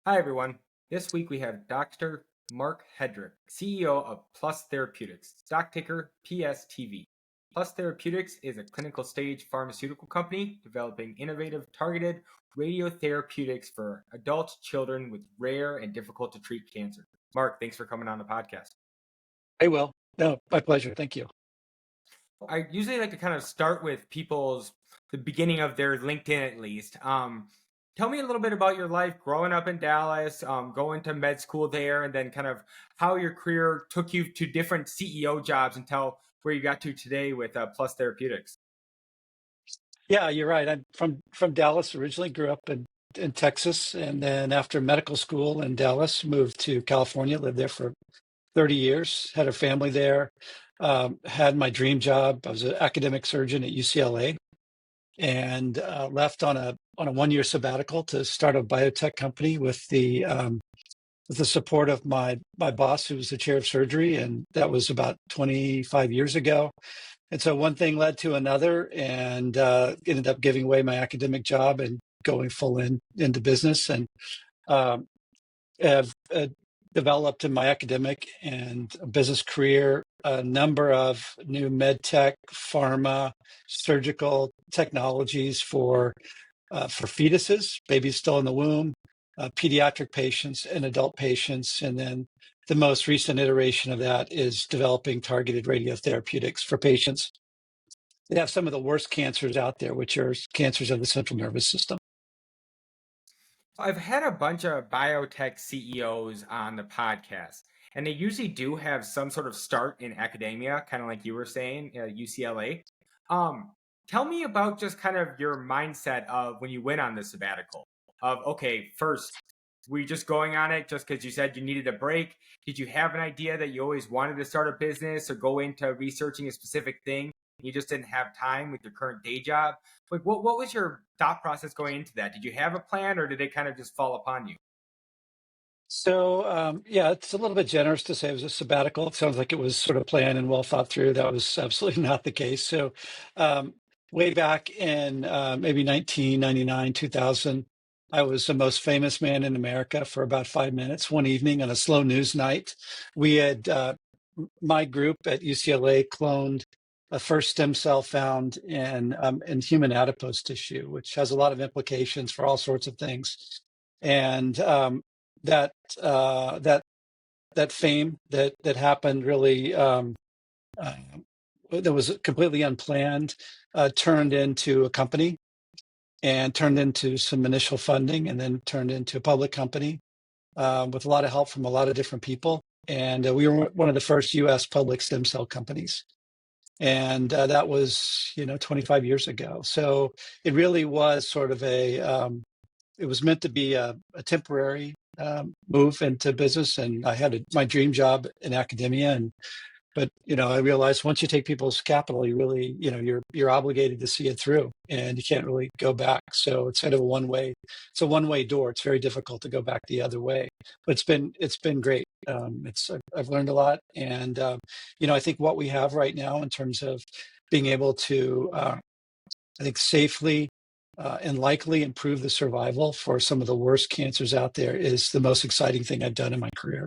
Hi, everyone. This week we have Dr. Marc Hedrick, CEO of Plus Therapeutics, stock ticker PSTV. Plus Therapeutics is a clinical stage pharmaceutical company developing innovative targeted radiotherapeutics for adult children with rare and difficult to treat cancer. Marc, thanks for coming on the podcast. Hey, Will. No, my pleasure. Thank you. I usually like to kind of start with the beginning of their LinkedIn at least. Tell me a little bit about your life growing up in Dallas, going to med school there, and then kind of how your career took you to different CEO jobs until where you got to today with Plus Therapeutics. Yeah, you're right. I'm from Dallas originally, grew up in Texas, and then after medical school in Dallas, moved to California, lived there for 30 years, had a family there, had my dream job. I was an academic surgeon at UCLA and left on a 1 year sabbatical to start a biotech company with the support of my boss, who was the chair of surgery, and that was about 25 years ago. And so one thing led to another, and ended up giving away my academic job and going into business, and um, have developed in my academic and business career a number of new med tech, pharma, surgical technologies for fetuses, babies still in the womb, pediatric patients, and adult patients, and then the most recent iteration of that is developing targeted radiotherapeutics for patients that have some of the worst cancers out there, which are cancers of the central nervous system. I've had a bunch of biotech CEOs on the podcast, and they usually do have some sort of start in academia, kind of like you were saying, UCLA. Um, Tell me about just kind of your mindset of when you went on the sabbatical. Of okay, first, were you just going on it just because you said you needed a break? Did you have an idea that you always wanted to start a business or go into researching a specific thing? You just didn't have time with your current day job? Like, what was your thought process going into that? Did you have a plan, or did it kind of just fall upon you? So, yeah, it's a little bit generous to say it was a sabbatical. It sounds like it was sort of planned and well thought through. That was absolutely not the case. So, um, way back in maybe 1999, 2000, I was the most famous man in America for about 5 minutes one evening on a slow news night. We had my group at UCLA cloned a first stem cell found in human adipose tissue, which has a lot of implications for all sorts of things. And that uh, that that fame that happened really uh, that was completely unplanned, turned into a company and turned into some initial funding, and then turned into a public company with a lot of help from a lot of different people. And we were one of the first U.S. public stem cell companies, and that was 25 years ago. So it really was sort of it was meant to be a temporary move into business, and I had my dream job in academia, and but I realized once you take people's capital, you really you're obligated to see it through, and you can't really go back. So it's kind of it's a one-way door. It's very difficult to go back the other way, but it's been great. I've learned a lot, and I think what we have right now in terms of being able to I think safely and likely improve the survival for some of the worst cancers out there is the most exciting thing I've done in my career.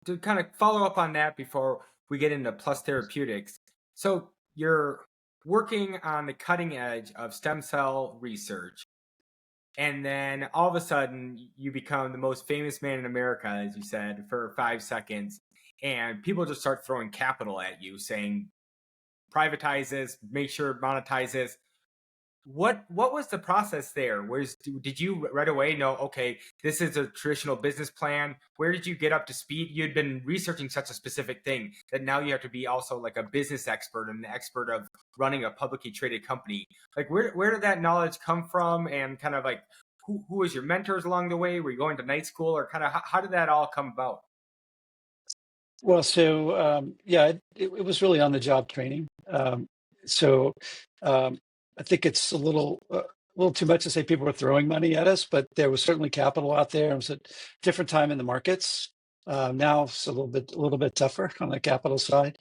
To kind of follow up on that before we get into Plus Therapeutics. So you're working on the cutting edge of stem cell research, and then all of a sudden you become the most famous man in America, as you said, for 5 seconds, and people just start throwing capital at you, saying privatize this, make sure it monetizes. What was the process there? Did you right away know, okay, this is a traditional business plan? Where did you get up to speed? You'd been researching such a specific thing that now you have to be also like a business expert and the expert of running a publicly traded company. Like where did that knowledge come from, and kind of like who was your mentors along the way? Were you going to night school, or kind of how did that all come about? Well, so yeah, it was really on the job training. So um, I think it's a little too much to say people were throwing money at us, but there was certainly capital out there. It was a different time in the markets. Now it's a little bit tougher on the capital side,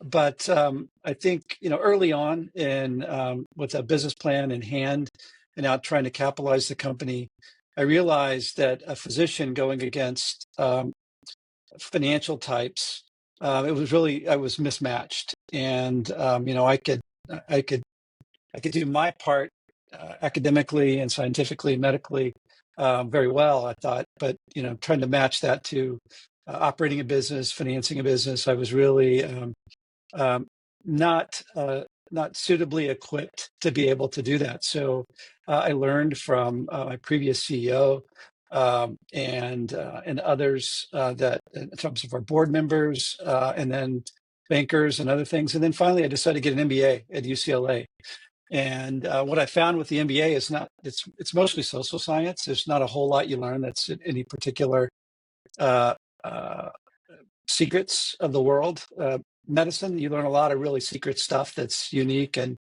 but I think early on in with a business plan in hand and out trying to capitalize the company. I realized that a physician going against financial types, I was mismatched, and I could I could do my part academically and scientifically, medically, very well, I thought, but trying to match that to operating a business, financing a business, I was really um, not not suitably equipped to be able to do that. So I learned from my previous CEO and others that in terms of our board members and then bankers and other things. And then finally, I decided to get an MBA at UCLA. And what I found with the MBA is it's mostly social science. There's not a whole lot you learn that's in any particular uh, uh, secrets of the world. Medicine, you learn a lot of really secret stuff that's unique and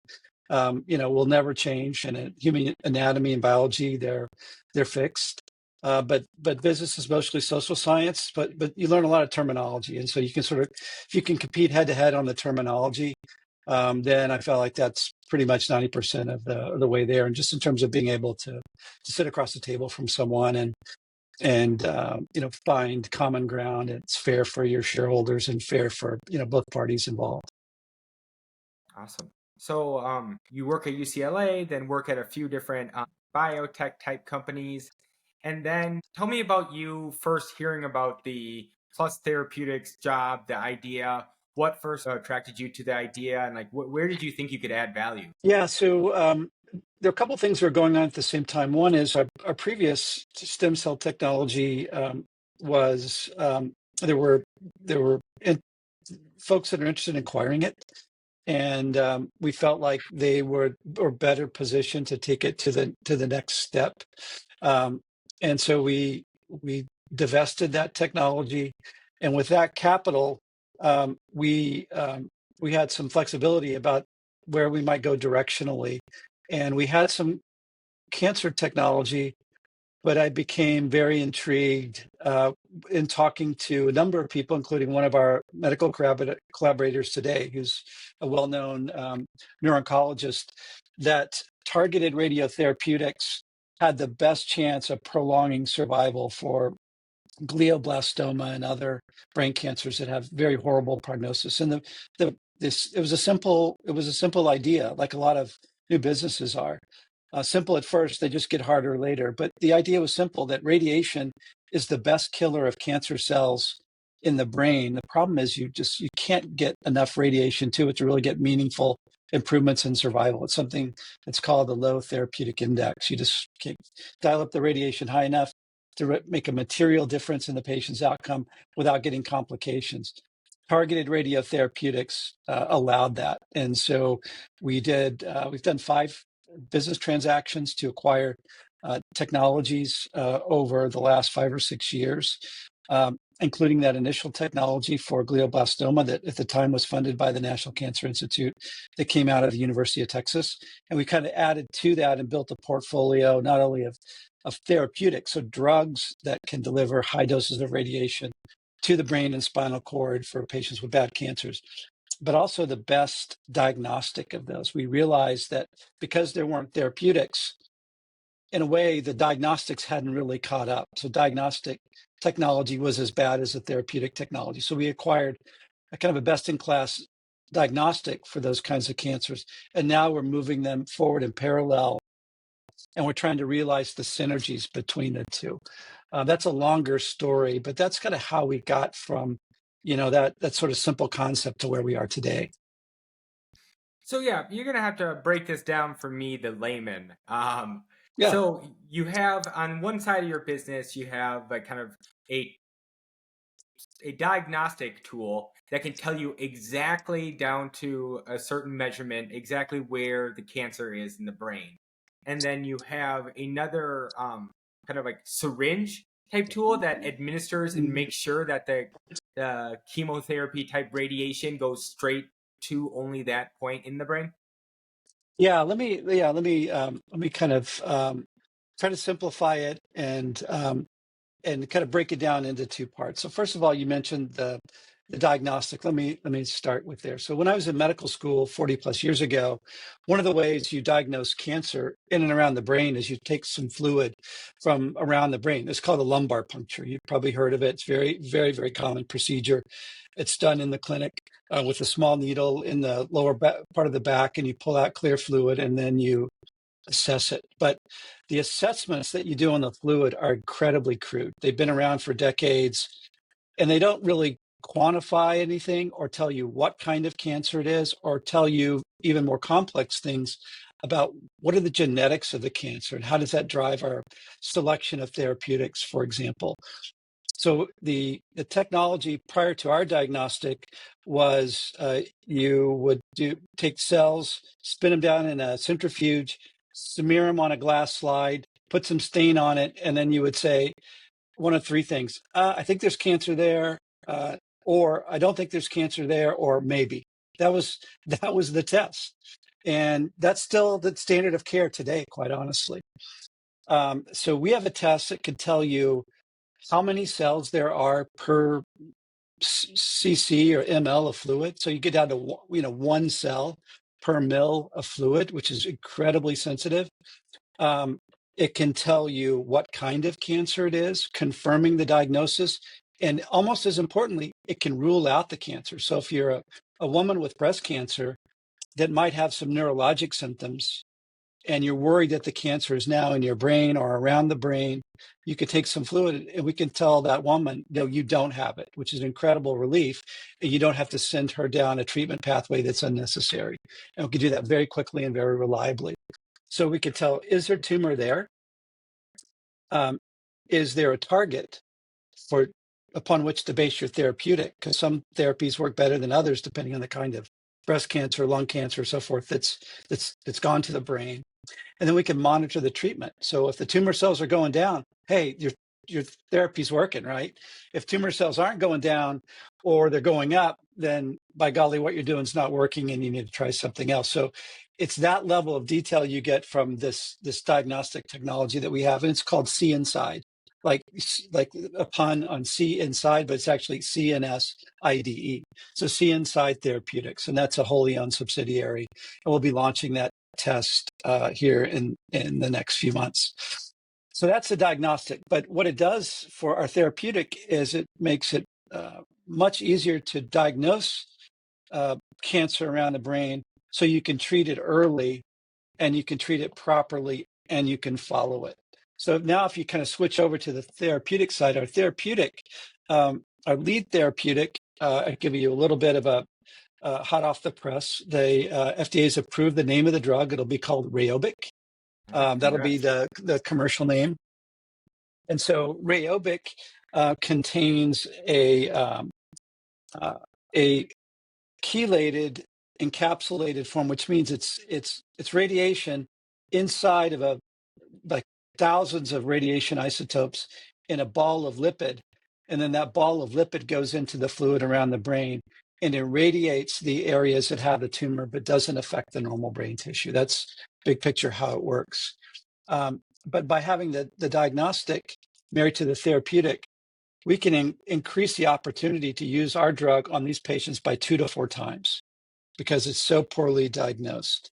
will never change. And in human anatomy and biology, they're fixed. But business is mostly social science. But you learn a lot of terminology, and so you can if you can compete head to head on the terminology, then I felt like that's pretty much 90% of the way there. And just in terms of being able to sit across the table from someone and find common ground. It's fair for your shareholders and fair for both parties involved. Awesome. So you work at UCLA, then work at a few different biotech type companies, and then tell me about you first hearing about the Plus Therapeutics job, the idea. What first attracted you to the idea, and like where did you think you could add value? Yeah, so there are a couple of things that are going on at the same time. One is our previous stem cell technology was there were folks that are interested in acquiring it, and we felt like they were better positioned to take it to the next step, and so we divested that technology, and with that capital, we had some flexibility about where we might go directionally, and we had some cancer technology, but I became very intrigued in talking to a number of people, including one of our medical collaborators today, who's a well-known neuro-oncologist, that targeted radiotherapeutics had the best chance of prolonging survival for glioblastoma and other brain cancers that have very horrible prognosis. And it was a simple idea, like a lot of new businesses are. Simple at first, they just get harder later. But the idea was simple, that radiation is the best killer of cancer cells in the brain. The problem is you can't get enough radiation to it to really get meaningful improvements in survival. It's something that's called the low therapeutic index. You just can't dial up the radiation high enough to make a material difference in the patient's outcome without getting complications. Targeted radiotherapeutics allowed that. And so we've done 5 business transactions to acquire technologies over the last 5 or 6 years, including that initial technology for glioblastoma that at the time was funded by the National Cancer Institute that came out of the University of Texas. And we kind of added to that and built a portfolio not only of therapeutics, so drugs that can deliver high doses of radiation to the brain and spinal cord for patients with bad cancers, but also the best diagnostic of those. We realized that because there weren't therapeutics, in a way, the diagnostics hadn't really caught up. So diagnostic technology was as bad as the therapeutic technology. So we acquired a kind of a best-in-class diagnostic for those kinds of cancers. And now we're moving them forward in parallel, and we're trying to realize the synergies between the two. That's a longer story, but that's kind of how we got from, that sort of simple concept to where we are today. So yeah, you're gonna have to break this down for me, the layman. Yeah. So you have on one side of your business, you have like kind of a diagnostic tool that can tell you exactly down to a certain measurement exactly where the cancer is in the brain, and then you have another kind of like syringe type tool that administers and makes sure that the chemotherapy type radiation goes straight to only that point in the brain. Let me kind of try to simplify it and kind of break it down into 2 parts. So first of all, you mentioned the diagnostic. Let me start with there. So when I was in medical school 40 plus years ago, one of the ways you diagnose cancer in and around the brain is you take some fluid from around the brain. It's called a lumbar puncture. You've probably heard of it. It's very, very, very common procedure. It's done in the clinic with a small needle in the lower part of the back, and you pull out clear fluid, and then you assess it. But the assessments that you do on the fluid are incredibly crude. They've been around for decades, and they don't really quantify anything or tell you what kind of cancer it is, or tell you even more complex things about what are the genetics of the cancer and how does that drive our selection of therapeutics, for example. So the technology prior to our diagnostic was you would take cells, spin them down in a centrifuge, smear them on a glass slide, put some stain on it, and then you would say one of three things. I think there's cancer there, or I don't think there's cancer there, or maybe. That was the test. And that's still the standard of care today, quite honestly. So we have a test that could tell you how many cells there are per cc or ml of fluid. So you get down to 1 cell per mil of fluid, which is incredibly sensitive. It can tell you what kind of cancer it is, confirming the diagnosis. And almost as importantly, it can rule out the cancer. So if you're a woman with breast cancer that might have some neurologic symptoms, and you're worried that the cancer is now in your brain or around the brain, you could take some fluid and we can tell that woman, no, you don't have it, which is an incredible relief. And you don't have to send her down a treatment pathway that's unnecessary. And we can do that very quickly and very reliably. So we could tell, is there tumor there? Is there a target upon which to base your therapeutic? Because some therapies work better than others, depending on the kind of breast cancer, lung cancer, so forth, that's gone to the brain. And then we can monitor the treatment. So if the tumor cells are going down, hey, your therapy's working, right? If tumor cells aren't going down or they're going up, then by golly, what you're doing is not working and you need to try something else. So it's that level of detail you get from this diagnostic technology that we have, and it's called See Inside, like a pun on see inside, but it's actually CNSIDE. So See Inside Therapeutics, and that's a wholly owned subsidiary, and we'll be launching that test here in the next few months. So that's the diagnostic. But what it does for our therapeutic is it makes it much easier to diagnose cancer around the brain, so you can treat it early and you can treat it properly and you can follow it. So now if you kind of switch over to the therapeutic side, our therapeutic, our lead therapeutic, I'll give you a little bit of a hot off the press. The FDA has approved the name of the drug. It'll be called Rheobic. That'll be the commercial name. And so Rheobic contains a chelated encapsulated form, which means it's radiation inside of like thousands of radiation isotopes in a ball of lipid. And then that ball of lipid goes into the fluid around the brain and irradiates the areas that have the tumor, but doesn't affect the normal brain tissue. That's big picture how it works. But by having the diagnostic married to the therapeutic, we can increase the opportunity to use our drug on these patients by 2 to 4 times because it's so poorly diagnosed.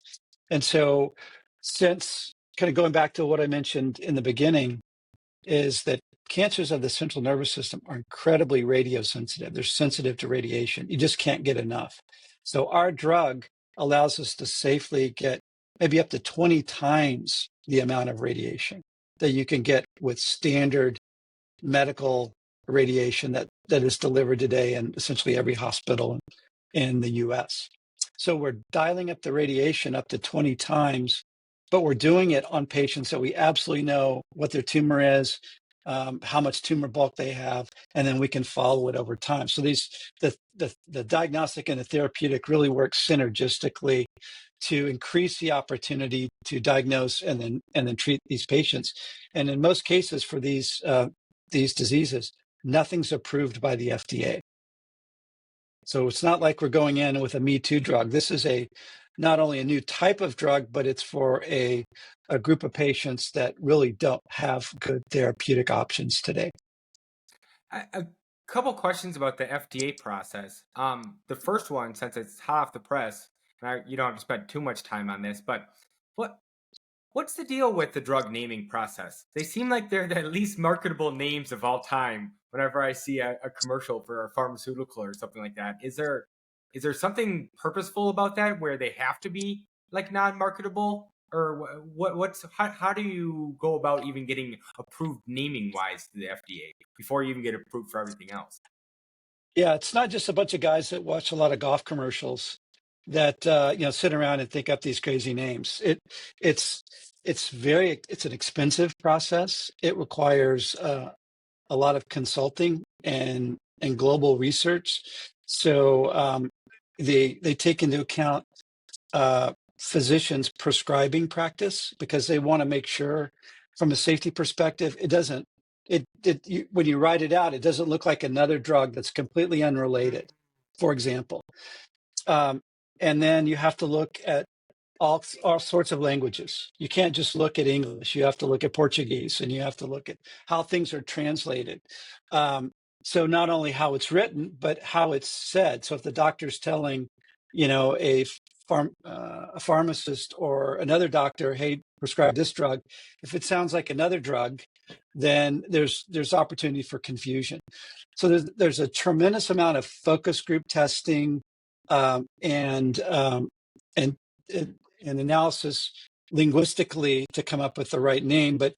And so since kind of going back to what I mentioned in the beginning, is that cancers of the central nervous system are incredibly radiosensitive. They're sensitive to radiation. You just can't get enough. So our drug allows us to safely get maybe up to 20 times the amount of radiation that you can get with standard medical radiation that is delivered today in essentially every hospital in the US. So we're dialing up the radiation up to 20 times, but we're doing it on patients that we absolutely know what their tumor is, how much tumor bulk they have, and then we can follow it over time. So the diagnostic and the therapeutic really work synergistically to increase the opportunity to diagnose and then treat these patients. And in most cases for these diseases, nothing's approved by the FDA. So it's not like we're going in with a Me Too drug. This is not only a new type of drug, but it's for a group of patients that really don't have good therapeutic options today. couple questions about the FDA process. The first one, since it's hot off the press, and you don't have to spend too much time on this, but what what's the deal with the drug naming process? They seem like they're the least marketable names of all time. Whenever I see a commercial for a pharmaceutical or something like that, is there something purposeful about that where they have to be like non-marketable, or what's how do you go about even getting approved naming wise to the FDA before you even get approved for everything else? Yeah, it's not just a bunch of guys that watch a lot of golf commercials that sit around and think up these crazy names. It's it's an expensive process. It requires a lot of consulting and global research. So they take into account physicians' prescribing practice because they want to make sure, from a safety perspective, it doesn't. When you write it out, it doesn't look like another drug that's completely unrelated, for example. Um, and then you have to look at all sorts of languages. You can't just look at English. You have to look at Portuguese, and you have to look at how things are translated. Um, so not only how it's written, but how it's said. So if the doctor's telling, a pharmacist or another doctor, "Hey, prescribe this drug," if it sounds like another drug, then there's opportunity for confusion. So there's a tremendous amount of focus group testing and and analysis linguistically to come up with the right name. But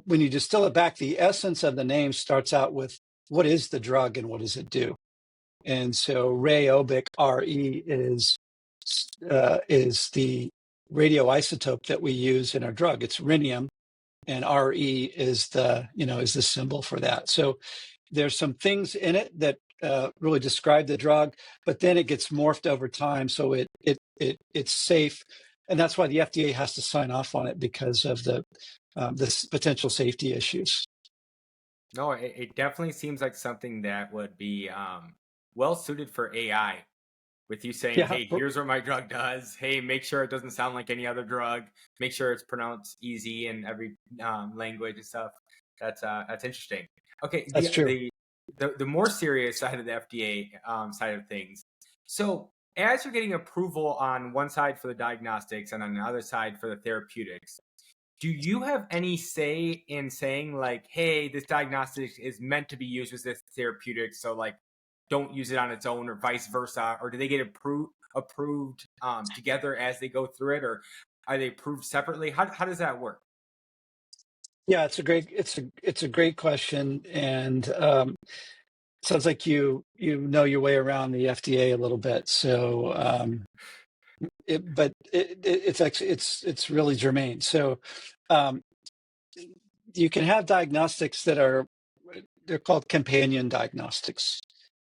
when you distill it back, the essence of the name starts out with what is the drug and what does it do? And so Rayobic RE is the radioisotope that we use in our drug. It's rhenium, and RE is the symbol for that. So there's some things in it that really describe the drug, but then it gets morphed over time, so it's safe, and that's why the FDA has to sign off on it because of the potential safety issues. No, it definitely seems like something that would be well suited for AI. With you saying, Yeah, "Hey, here's what my drug does. Hey, make sure it doesn't sound like any other drug. Make sure it's pronounced easy in every language and stuff." That's interesting. Okay, that's true. the more serious side of the FDA side of things. So, as you're getting approval on one side for the diagnostics and on the other side for the therapeutics, do you have any say in saying like, "Hey, this diagnostic is meant to be used with this therapeutic, so like, don't use it on its own," or vice versa? Or do they get approved together as they go through it, or are they approved separately? How does that work? Yeah, it's a great question, and sounds like you know your way around the FDA a little bit. So, it's actually it's really germane. So, um, you can have diagnostics that they're called companion diagnostics,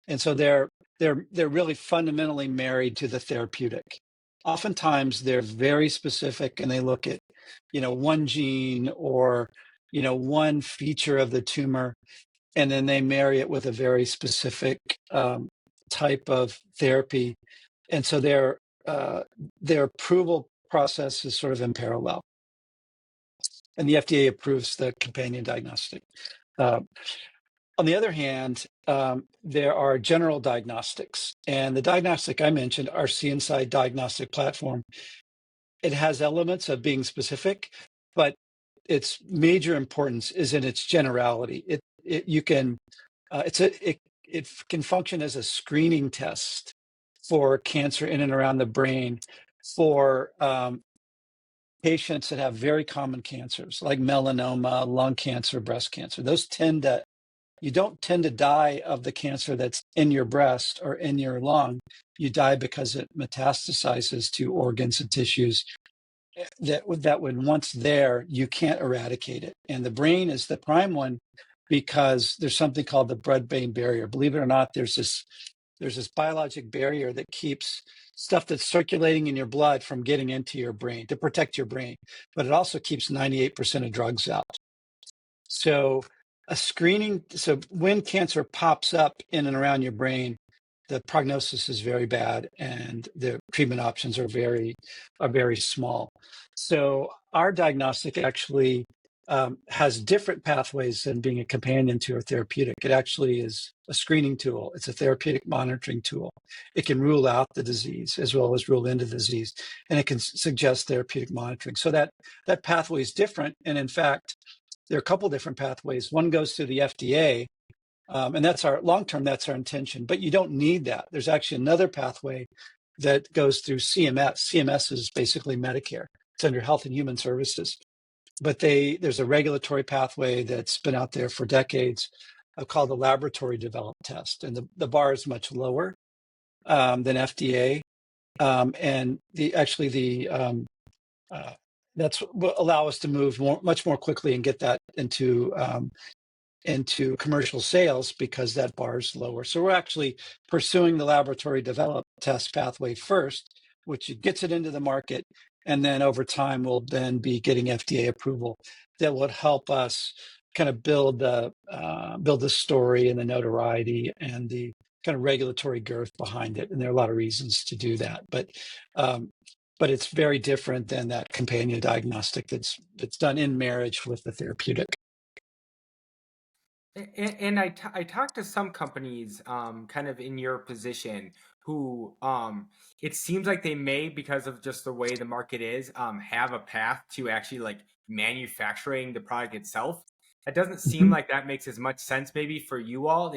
and so they're really fundamentally married to the therapeutic. Oftentimes they're very specific, and they look at one gene or one feature of the tumor, and then they marry it with a very specific type of therapy, and so their approval process is sort of in parallel, and the FDA approves the companion diagnostic. Uh, on the other hand, there are general diagnostics, and the diagnostic I mentioned, our CNSide diagnostic platform, it has elements of being specific, but its major importance is in its generality. It you can it can function as a screening test for cancer in and around the brain for patients that have very common cancers like melanoma, lung cancer, breast cancer. You don't tend to die of the cancer that's in your breast or in your lung. You die because it metastasizes to organs and tissues that when once there, you can't eradicate it. And the brain is the prime one because there's something called the blood-brain barrier. Believe it or not, there's this biologic barrier that keeps stuff that's circulating in your blood from getting into your brain to protect your brain, but it also keeps 98% of drugs out. So so when cancer pops up in and around your brain, the prognosis is very bad and the treatment options are very small. So our diagnostic actually has different pathways than being a companion to a therapeutic. It actually is a screening tool. It's a therapeutic monitoring tool. It can rule out the disease as well as rule into the disease, and it can suggest therapeutic monitoring. So that pathway is different. And in fact, there are a couple different pathways. One goes through the FDA, and that's our long-term, that's our intention, but you don't need that. There's actually another pathway that goes through CMS. CMS is basically Medicare. It's under Health and Human Services. But there's a regulatory pathway that's been out there for decades called the laboratory developed test. And the bar is much lower than FDA. And that's what allow us to move much more quickly and get that into commercial sales because that bar is lower. So we're actually pursuing the laboratory developed test pathway first, which gets it into the market. And then over time, we'll then be getting FDA approval that would help us kind of build the story and the notoriety and the kind of regulatory girth behind it. And there are a lot of reasons to do that. But it's very different than that companion diagnostic that's done in marriage with the therapeutic. And I talked to some companies kind of in your position who it seems like they may, because of just the way the market is, have a path to actually like manufacturing the product itself. It doesn't seem like that makes as much sense maybe for you all.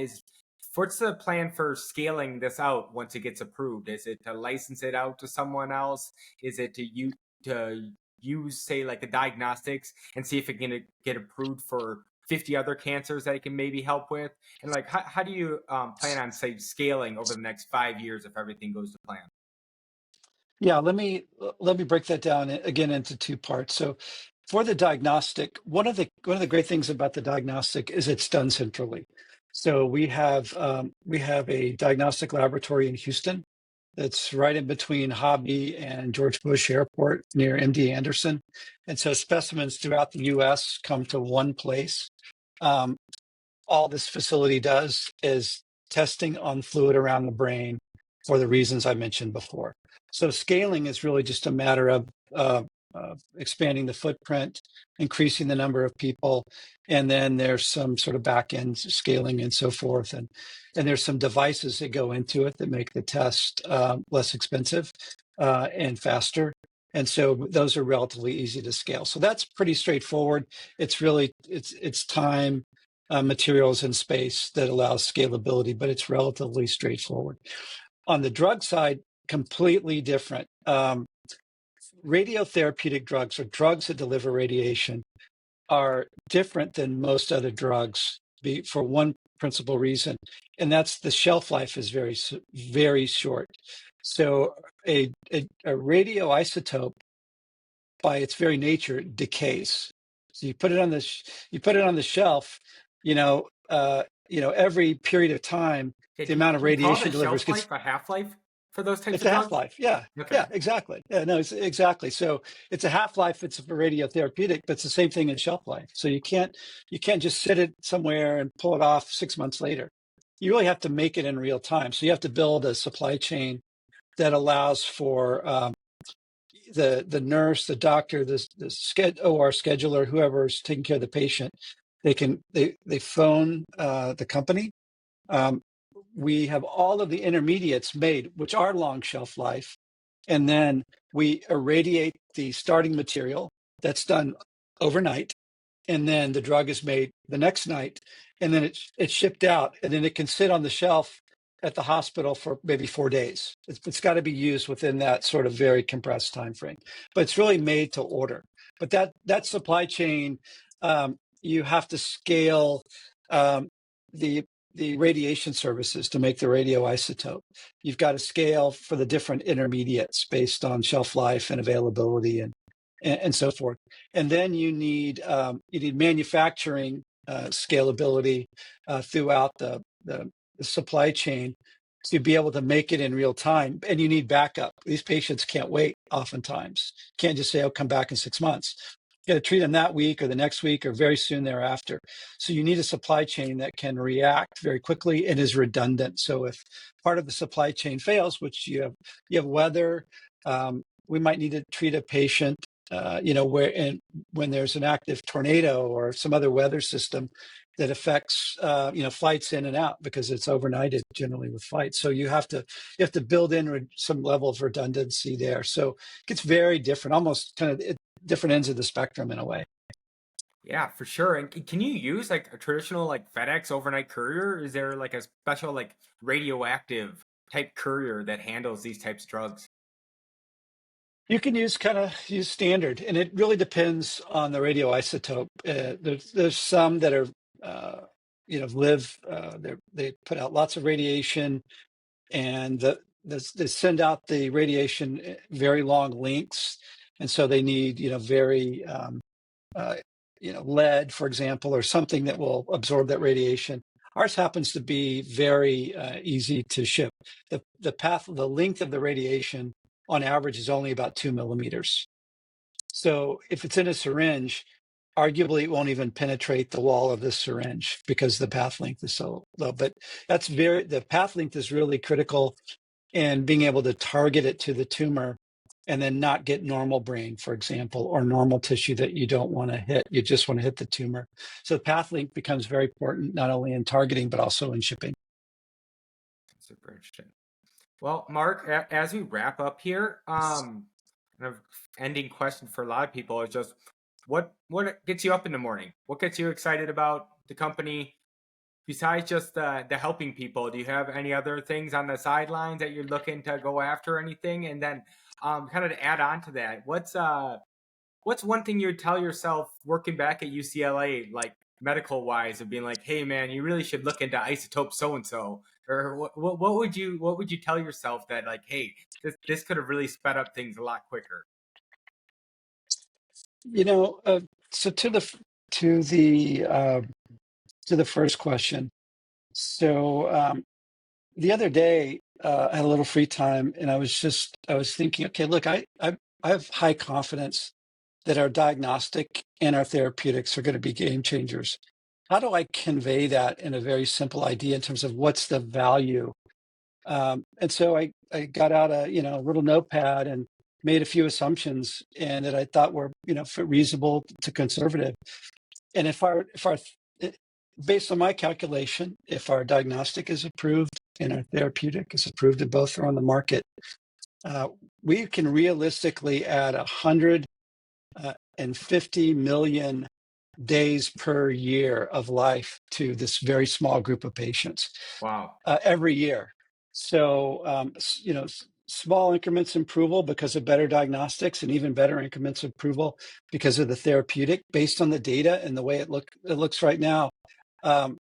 What's the plan for scaling this out once it gets approved? Is it to license it out to someone else? Is it to use, say, like the diagnostics and see if it can get approved for 50 other cancers that it can maybe help with? And like, how do you plan on, say, scaling over the next 5 years if everything goes to plan? Yeah, let me break that down again into two parts. So for the diagnostic, one of the great things about the diagnostic is it's done centrally. So we have a diagnostic laboratory in Houston that's right in between Hobby and George Bush Airport near MD Anderson. And so specimens throughout the US come to one place. All this facility does is testing on fluid around the brain for the reasons I mentioned before. So scaling is really just a matter of expanding the footprint, increasing the number of people, and then there's some sort of back end scaling and so forth. And there's some devices that go into it that make the test less expensive and faster. And so those are relatively easy to scale. So that's pretty straightforward. It's really, it's time, materials, and space that allows scalability, but it's relatively straightforward. On the drug side, completely different. Radiotherapeutic drugs, or drugs that deliver radiation, are different than most other drugs for one principal reason, and that's the shelf life is very, very short. So a radioisotope, by its very nature, decays. So you put it on the shelf, every period of time, the amount of radiation delivered gets a half-life for those types it's of a drugs? half-life. Yeah. Okay. Yeah, exactly. Yeah, no, it's exactly. So it's a half-life. It's for radiotherapeutic, but it's the same thing in shelf life. So you can't just sit it somewhere and pull it off 6 months later. You really have to make it in real time. So you have to build a supply chain that allows for the nurse, the doctor, the OR scheduler, whoever's taking care of the patient. They phone the company. We have all of the intermediates made, which are long shelf life. And then we irradiate the starting material. That's done overnight. And then the drug is made the next night. And then it's shipped out. And then it can sit on the shelf at the hospital for maybe 4 days. It's got to be used within that sort of very compressed time frame. But it's really made to order. But that supply chain, you have to scale the radiation services to make the radioisotope. You've got to scale for the different intermediates based on shelf life and availability and so forth. And then you need manufacturing scalability throughout the supply chain to be able to make it in real time. And you need backup. These patients can't wait oftentimes. Can't just say, "I'll come back in 6 months." You got to treat them that week or the next week or very soon thereafter. So you need a supply chain that can react very quickly and is redundant. So if part of the supply chain fails, which you have weather, we might need to treat a patient when there's an active tornado or some other weather system that affects flights in and out, because it's overnighted generally with flights. So you have to build in some level of redundancy there. So it gets very different, almost kind of different ends of the spectrum in a way. Yeah, for sure. And can you use like a traditional like FedEx overnight courier? Is there like a special like radioactive type courier that handles these types of drugs? You can use standard, and it really depends on the radioisotope. There's some that are they put out lots of radiation, and they send out the radiation very long lengths, and so they need very lead, for example, or something that will absorb that radiation. Ours happens to be very easy to ship. The length of the radiation on average is only about 2 millimeters. So if it's in a syringe, arguably it won't even penetrate the wall of the syringe because the path length is so low. But the path length is really critical in being able to target it to the tumor and then not get normal brain, for example, or normal tissue that you don't want to hit. You just want to hit the tumor. So the path length becomes very important, not only in targeting, but also in shipping. Super interesting. Well, Marc, as we wrap up here, kind of ending question for a lot of people is just what gets you up in the morning? What gets you excited about the company? Besides just the helping people, do you have any other things on the sidelines that you're looking to go after or anything? And then kind of to add on to that, what's one thing you would tell yourself working back at UCLA, like medical wise, of being like, hey man, you really should look into isotope so and so, or what would you tell yourself that like, hey, this could have really sped up things a lot quicker? So to the first question. So the other day, I had a little free time, and I was thinking, okay, look, I have high confidence that our diagnostic and our therapeutics are going to be game changers. How do I convey that in a very simple idea in terms of what's the value? And so I got out a little notepad and made a few assumptions, and that I thought were reasonable to conservative. And if our based on my calculation, if our diagnostic is approved and our therapeutic is approved, and both are on the market, we can realistically add 150 million days per year of life to this very small group of patients Wow. every year. So, small increments approval because of better diagnostics, and even better increments of approval because of the therapeutic, based on the data and the way it looks right now. And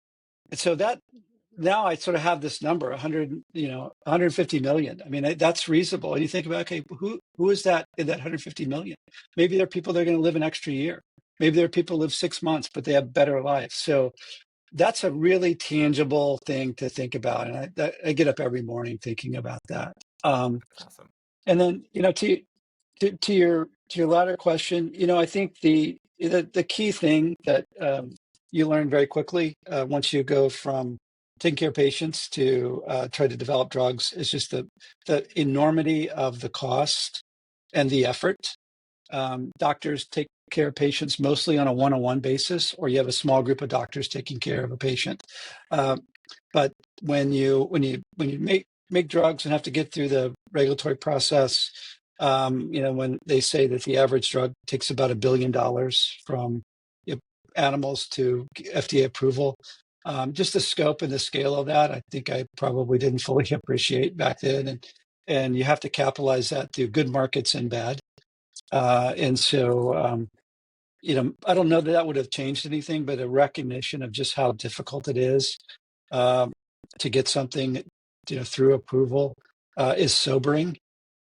so that now I sort of have this number, 150 million. I mean, that's reasonable. And you think about, okay, who is that in that 150 million? Maybe there are people that are going to live an extra year. Maybe there are people who live 6 months, but they have better lives. So that's a really tangible thing to think about. And I get up every morning thinking about that. Awesome. And then, to your latter question, I think the key thing that you learn very quickly once you go from taking care of patients to try to develop drugs is just the enormity of the cost and the effort. Doctors take care of patients mostly on a one-on-one basis, or you have a small group of doctors taking care of a patient. But when you make drugs and have to get through the regulatory process, when they say that the average drug takes about $1 billion from animals to FDA approval, just the scope and the scale of that, I think I probably didn't fully appreciate back then. And you have to capitalize that through good markets and bad. And so, I don't know that would have changed anything, but a recognition of just how difficult it is to get something, through approval is sobering,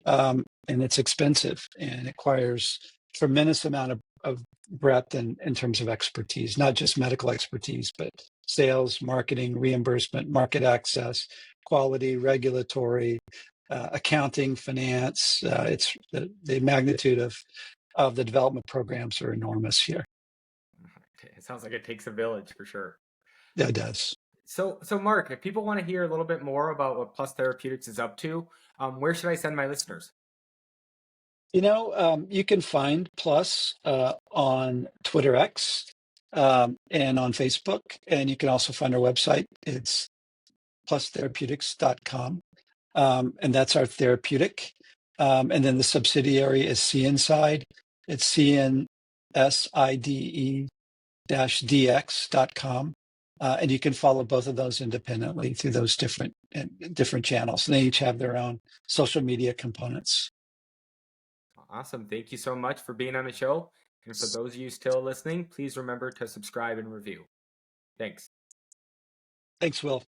and it's expensive, and it requires tremendous amount of breadth in terms of expertise, not just medical expertise, but sales, marketing, reimbursement, market access, quality, regulatory, accounting, finance. It's the magnitude of the development programs are enormous here. It sounds like it takes a village for sure. Yeah, it does. So Marc, if people want to hear a little bit more about what Plus Therapeutics is up to, where should I send my listeners? You can find Plus on Twitter X and on Facebook, and you can also find our website. It's plustherapeutics.com, and that's our therapeutic. And then the subsidiary is CNside. It's CNSIDE-DX.com. And you can follow both of those independently through those different channels. And they each have their own social media components. Awesome. Thank you so much for being on the show. And for those of you still listening, please remember to subscribe and review. Thanks. Thanks, Will.